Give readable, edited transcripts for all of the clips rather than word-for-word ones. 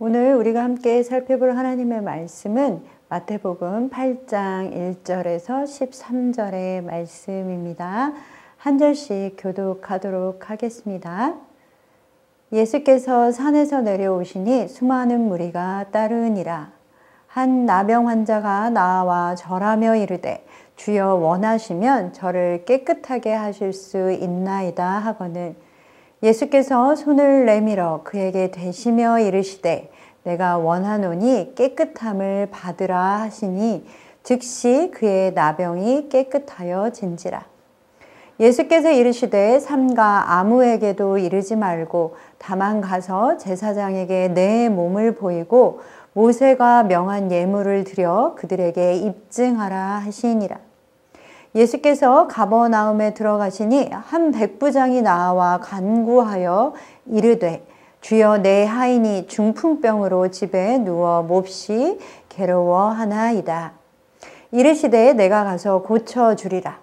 오늘 우리가 함께 살펴볼 하나님의 말씀은 마태복음 8장 1절에서 13절의 말씀입니다. 한 절씩 교독하도록 하겠습니다. 예수께서 산에서 내려오시니 수많은 무리가 따르니라. 한 나병 환자가 나와 절하며 이르되 주여 원하시면 저를 깨끗하게 하실 수 있나이다 하거늘 예수께서 손을 내밀어 그에게 대시며 이르시되 내가 원하노니 깨끗함을 받으라 하시니 즉시 그의 나병이 깨끗하여 진지라. 예수께서 이르시되 삼가 아무에게도 이르지 말고 다만 가서 제사장에게 내 몸을 보이고 모세가 명한 예물을 드려 그들에게 입증하라 하시니라. 예수께서 가버나움에 들어가시니 한 백부장이 나와 간구하여 이르되 주여 내 하인이 중풍병으로 집에 누워 몹시 괴로워하나이다. 이르시되 내가 가서 고쳐주리라.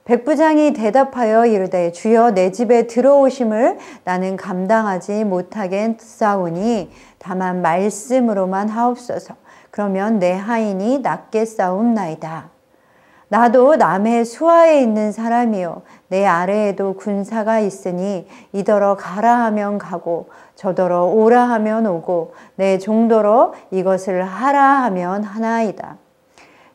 백부장이 대답하여 이르되 주여 내 집에 들어오심을 나는 감당하지 못하겠사오니 다만 말씀으로만 하옵소서. 그러면 내 하인이 낫겠사옵나이다. 나도 남의 수하에 있는 사람이요 내 아래에도 군사가 있으니 이더러 가라 하면 가고 저더러 오라 하면 오고 내 종도로 이것을 하라 하면 하나이다.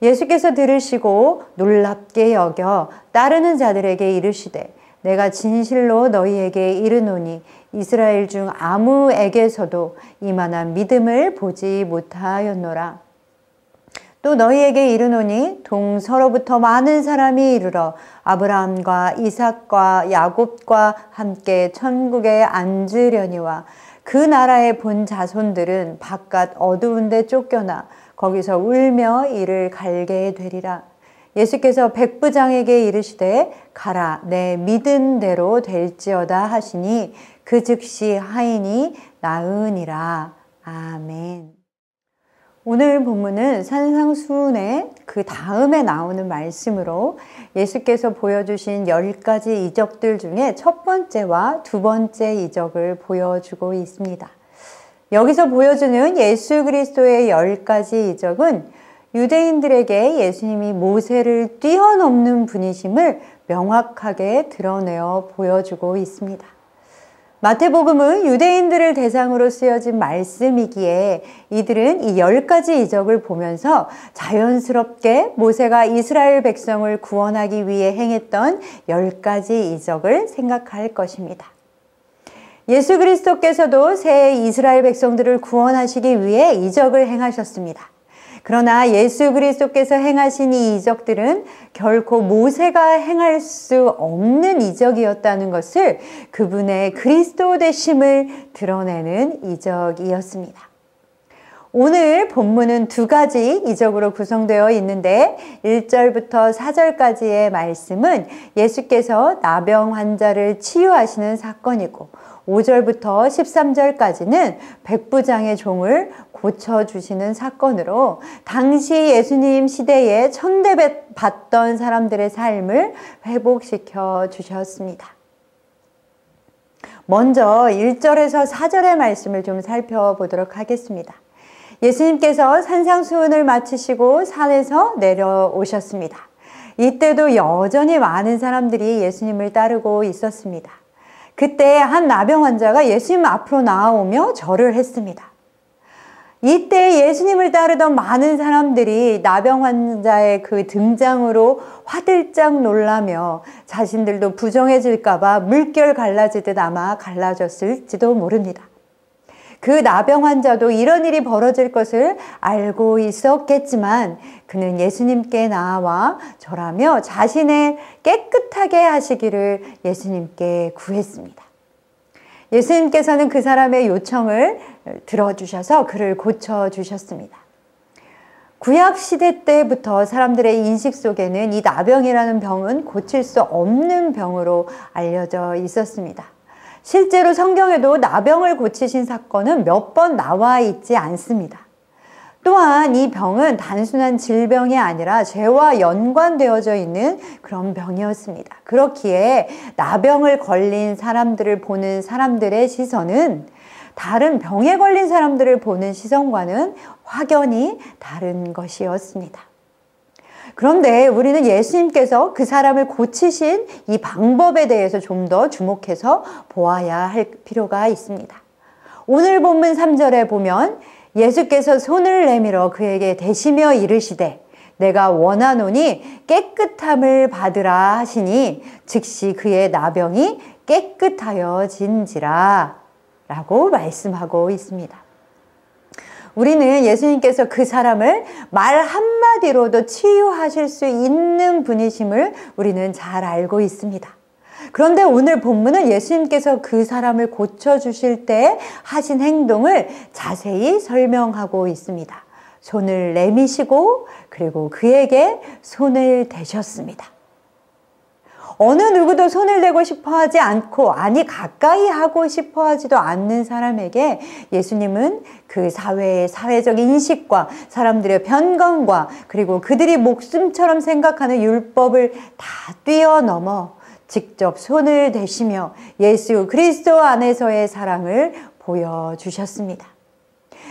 예수께서 들으시고 놀랍게 여겨 따르는 자들에게 이르시되 내가 진실로 너희에게 이르노니 이스라엘 중 아무에게서도 이만한 믿음을 보지 못하였노라. 또 너희에게 이르노니 동서로부터 많은 사람이 이르러 아브라함과 이삭과 야곱과 함께 천국에 앉으려니와 그 나라의 본 자손들은 바깥 어두운 데 쫓겨나 거기서 울며 이를 갈게 되리라. 예수께서 백부장에게 이르시되 가라 내 믿은 대로 될지어다 하시니 그 즉시 하인이 나으니라. 아멘. 오늘 본문은 산상수훈의 그 다음에 나오는 말씀으로 예수께서 보여주신 10가지 이적들 중에 첫 번째와 두 번째 이적을 보여주고 있습니다. 여기서 보여주는 예수 그리스도의 10가지 이적은 유대인들에게 예수님이 모세를 뛰어넘는 분이심을 명확하게 드러내어 보여주고 있습니다. 마태복음은 유대인들을 대상으로 쓰여진 말씀이기에 이들은 이 10가지 이적을 보면서 자연스럽게 모세가 이스라엘 백성을 구원하기 위해 행했던 10가지 이적을 생각할 것입니다. 예수 그리스도께서도 새 이스라엘 백성들을 구원하시기 위해 이적을 행하셨습니다. 그러나 예수 그리스도께서 행하신 이 이적들은 결코 모세가 행할 수 없는 이적이었다는 것을 그분의 그리스도 되심을 드러내는 이적이었습니다. 오늘 본문은 두 가지 이적으로 구성되어 있는데 1절부터 4절까지의 말씀은 예수께서 나병 환자를 치유하시는 사건이고 5절부터 13절까지는 백부장의 종을 고쳐주시는 사건으로 당시 예수님 시대에 천대받던 사람들의 삶을 회복시켜 주셨습니다. 먼저 1절에서 4절의 말씀을 좀 살펴보도록 하겠습니다. 예수님께서 산상수훈을 마치시고 산에서 내려오셨습니다. 이때도 여전히 많은 사람들이 예수님을 따르고 있었습니다. 그때 한 나병 환자가 예수님 앞으로 나아오며 절을 했습니다. 이때 예수님을 따르던 많은 사람들이 나병 환자의 그 등장으로 화들짝 놀라며 자신들도 부정해질까 봐 물결 갈라지듯 아마 갈라졌을지도 모릅니다. 그 나병 환자도 이런 일이 벌어질 것을 알고 있었겠지만 그는 예수님께 나와 절하며 자신을 깨끗하게 하시기를 예수님께 구했습니다. 예수님께서는 그 사람의 요청을 들어주셔서 그를 고쳐주셨습니다. 구약시대 때부터 사람들의 인식 속에는 이 나병이라는 병은 고칠 수 없는 병으로 알려져 있었습니다. 실제로 성경에도 나병을 고치신 사건은 몇 번 나와 있지 않습니다. 또한 이 병은 단순한 질병이 아니라 죄와 연관되어져 있는 그런 병이었습니다. 그렇기에 나병을 걸린 사람들을 보는 사람들의 시선은 다른 병에 걸린 사람들을 보는 시선과는 확연히 다른 것이었습니다. 그런데 우리는 예수님께서 그 사람을 고치신 이 방법에 대해서 좀 더 주목해서 보아야 할 필요가 있습니다. 오늘 본문 3절에 보면 예수께서 손을 내밀어 그에게 대시며 이르시되 내가 원하노니 깨끗함을 받으라 하시니 즉시 그의 나병이 깨끗하여진지라 라고 말씀하고 있습니다. 우리는 예수님께서 그 사람을 말 한마디로도 치유하실 수 있는 분이심을 우리는 잘 알고 있습니다. 그런데 오늘 본문은 예수님께서 그 사람을 고쳐주실 때 하신 행동을 자세히 설명하고 있습니다. 손을 내미시고 그리고 그에게 손을 대셨습니다. 어느 누구도 손을 대고 싶어 하지 않고 아니 가까이 하고 싶어 하지도 않는 사람에게 예수님은 그 사회의 사회적 인식과 사람들의 편견과 그리고 그들이 목숨처럼 생각하는 율법을 다 뛰어넘어 직접 손을 대시며 예수 그리스도 안에서의 사랑을 보여주셨습니다.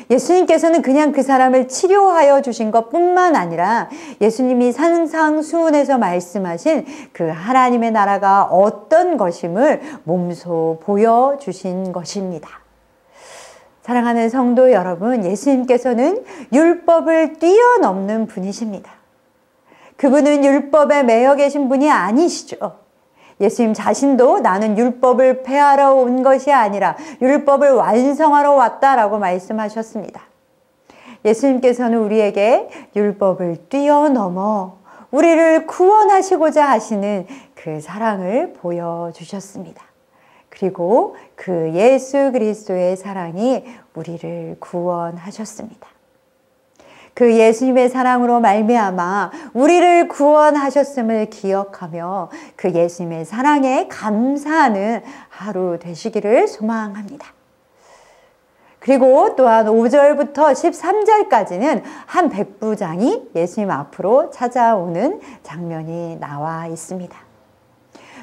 예수님께서는 그냥 그 사람을 치료하여 주신 것뿐만 아니라 예수님이 산상수훈에서 말씀하신 그 하나님의 나라가 어떤 것임을 몸소 보여주신 것입니다. 사랑하는 성도 여러분, 예수님께서는 율법을 뛰어넘는 분이십니다. 그분은 율법에 매여 계신 분이 아니시죠. 예수님 자신도 나는 율법을 폐하러 온 것이 아니라 율법을 완성하러 왔다라고 말씀하셨습니다. 예수님께서는 우리에게 율법을 뛰어넘어 우리를 구원하시고자 하시는 그 사랑을 보여주셨습니다. 그리고 그 예수 그리스도의 사랑이 우리를 구원하셨습니다. 그 예수님의 사랑으로 말미암아 우리를 구원하셨음을 기억하며 그 예수님의 사랑에 감사하는 하루 되시기를 소망합니다. 그리고 또한 5절부터 13절까지는 한 백부장이 예수님 앞으로 찾아오는 장면이 나와 있습니다.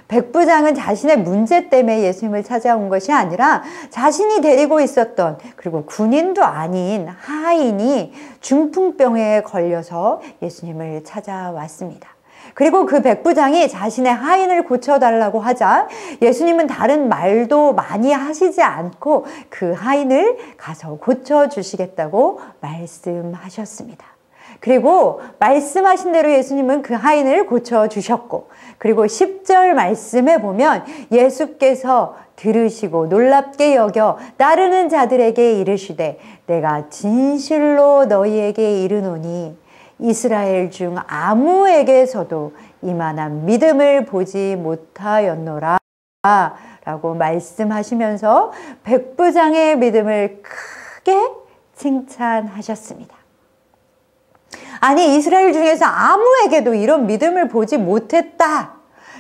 백부장은 자신의 문제 때문에 예수님을 찾아온 것이 아니라 자신이 데리고 있었던 그리고 군인도 아닌 하인이 중풍병에 걸려서 예수님을 찾아왔습니다. 그리고 그 백부장이 자신의 하인을 고쳐달라고 하자 예수님은 다른 말도 많이 하시지 않고 그 하인을 가서 고쳐주시겠다고 말씀하셨습니다. 그리고 말씀하신 대로 예수님은 그 하인을 고쳐주셨고 그리고 10절 말씀에 보면 예수께서 들으시고 놀랍게 여겨 따르는 자들에게 이르시되 내가 진실로 너희에게 이르노니 이스라엘 중 아무에게서도 이만한 믿음을 보지 못하였노라 라고 말씀하시면서 백부장의 믿음을 크게 칭찬하셨습니다. 아니 이스라엘 중에서 아무에게도 이런 믿음을 보지 못했다.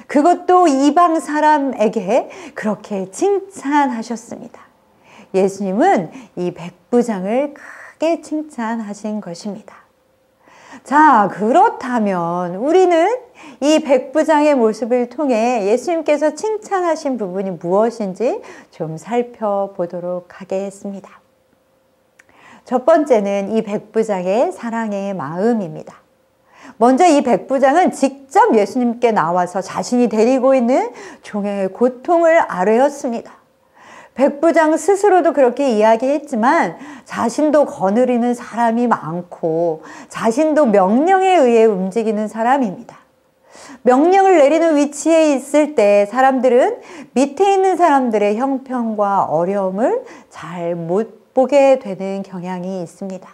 그것도 이방 사람에게 그렇게 칭찬하셨습니다. 예수님은 이 백부장을 크게 칭찬하신 것입니다. 자, 그렇다면 우리는 이 백부장의 모습을 통해 예수님께서 칭찬하신 부분이 무엇인지 좀 살펴보도록 하겠습니다. 첫 번째는 이 백부장의 사랑의 마음입니다. 먼저 이 백부장은 직접 예수님께 나와서 자신이 데리고 있는 종의 고통을 아뢰었습니다. 백부장 스스로도 그렇게 이야기했지만 자신도 거느리는 사람이 많고 자신도 명령에 의해 움직이는 사람입니다. 명령을 내리는 위치에 있을 때 사람들은 밑에 있는 사람들의 형편과 어려움을 잘 못 보게 되는 경향이 있습니다.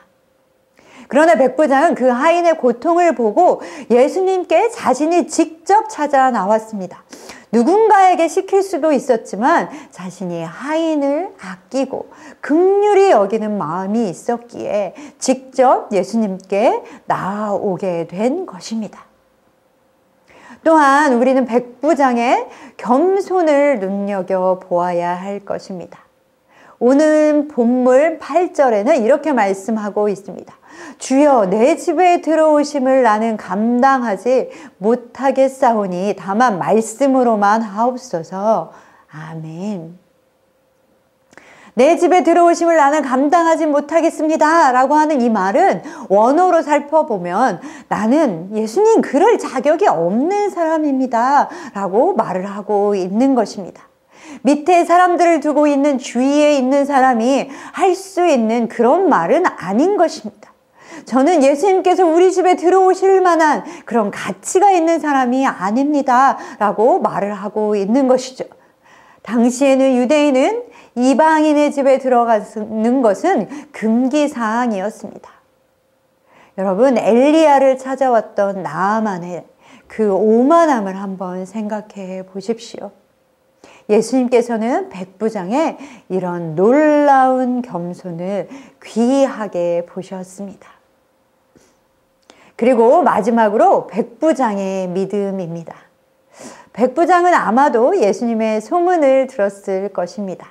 그러나 백부장은 그 하인의 고통을 보고 예수님께 자신이 직접 찾아 나왔습니다. 누군가에게 시킬 수도 있었지만 자신이 하인을 아끼고 긍휼히 여기는 마음이 있었기에 직접 예수님께 나아오게 된 것입니다. 또한 우리는 백부장의 겸손을 눈여겨보아야 할 것입니다. 오늘 본문 8절에는 이렇게 말씀하고 있습니다. 주여 내 집에 들어오심을 나는 감당하지 못하겠사오니 다만 말씀으로만 하옵소서. 아멘. 내 집에 들어오심을 나는 감당하지 못하겠습니다 라고 하는 이 말은 원어로 살펴보면 나는 예수님 그럴 자격이 없는 사람입니다 라고 말을 하고 있는 것입니다. 밑에 사람들을 두고 있는 주위에 있는 사람이 할 수 있는 그런 말은 아닌 것입니다. 저는 예수님께서 우리 집에 들어오실 만한 그런 가치가 있는 사람이 아닙니다 라고 말을 하고 있는 것이죠. 당시에는 유대인은 이방인의 집에 들어가는 것은 금기사항이었습니다. 여러분, 엘리야를 찾아왔던 나아만의 그 오만함을 한번 생각해 보십시오. 예수님께서는 백부장의 이런 놀라운 겸손을 귀하게 보셨습니다. 그리고 마지막으로 백부장의 믿음입니다. 백부장은 아마도 예수님의 소문을 들었을 것입니다.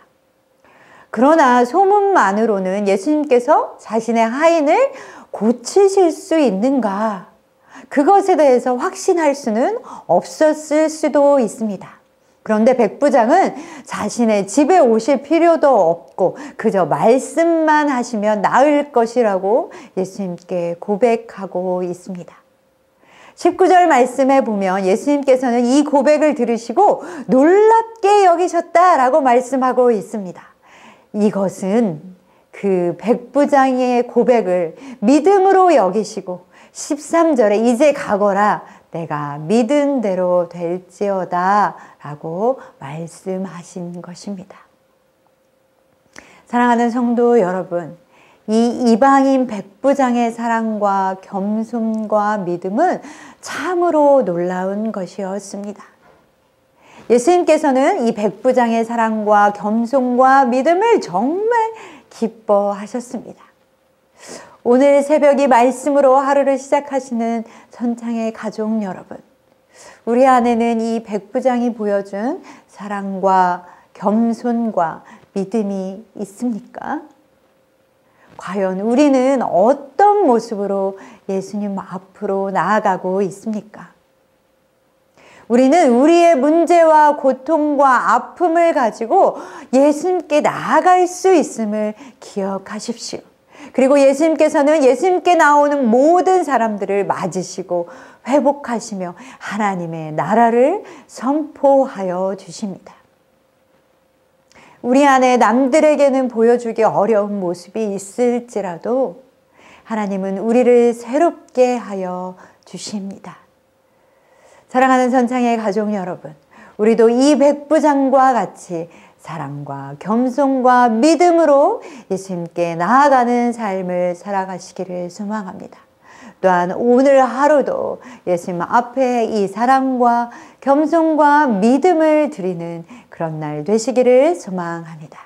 그러나 소문만으로는 예수님께서 자신의 하인을 고치실 수 있는가? 그것에 대해서 확신할 수는 없었을 수도 있습니다. 그런데 백부장은 자신의 집에 오실 필요도 없고 그저 말씀만 하시면 나을 것이라고 예수님께 고백하고 있습니다. 19절 말씀에 보면 예수님께서는 이 고백을 들으시고 놀랍게 여기셨다라고 말씀하고 있습니다. 이것은 그 백부장의 고백을 믿음으로 여기시고 13절에 이제 가거라 내가 믿은 대로 될지어다 라고 말씀하신 것입니다. 사랑하는 성도 여러분, 이 이방인 백부장의 사랑과 겸손과 믿음은 참으로 놀라운 것이었습니다. 예수님께서는 이 백부장의 사랑과 겸손과 믿음을 정말 기뻐하셨습니다. 오늘 새벽이 말씀으로 하루를 시작하시는 천창의 가족 여러분, 우리 안에는 이 백부장이 보여준 사랑과 겸손과 믿음이 있습니까? 과연 우리는 어떤 모습으로 예수님 앞으로 나아가고 있습니까? 우리는 우리의 문제와 고통과 아픔을 가지고 예수님께 나아갈 수 있음을 기억하십시오. 그리고 예수님께서는 예수님께 나오는 모든 사람들을 맞으시고 회복하시며 하나님의 나라를 선포하여 주십니다. 우리 안에 남들에게는 보여주기 어려운 모습이 있을지라도 하나님은 우리를 새롭게 하여 주십니다. 사랑하는 선창의 가족 여러분, 우리도 이 백부장과 같이 사랑과 겸손과 믿음으로 예수님께 나아가는 삶을 살아가시기를 소망합니다. 또한 오늘 하루도 예수님 앞에 이 사랑과 겸손과 믿음을 드리는 그런 날 되시기를 소망합니다.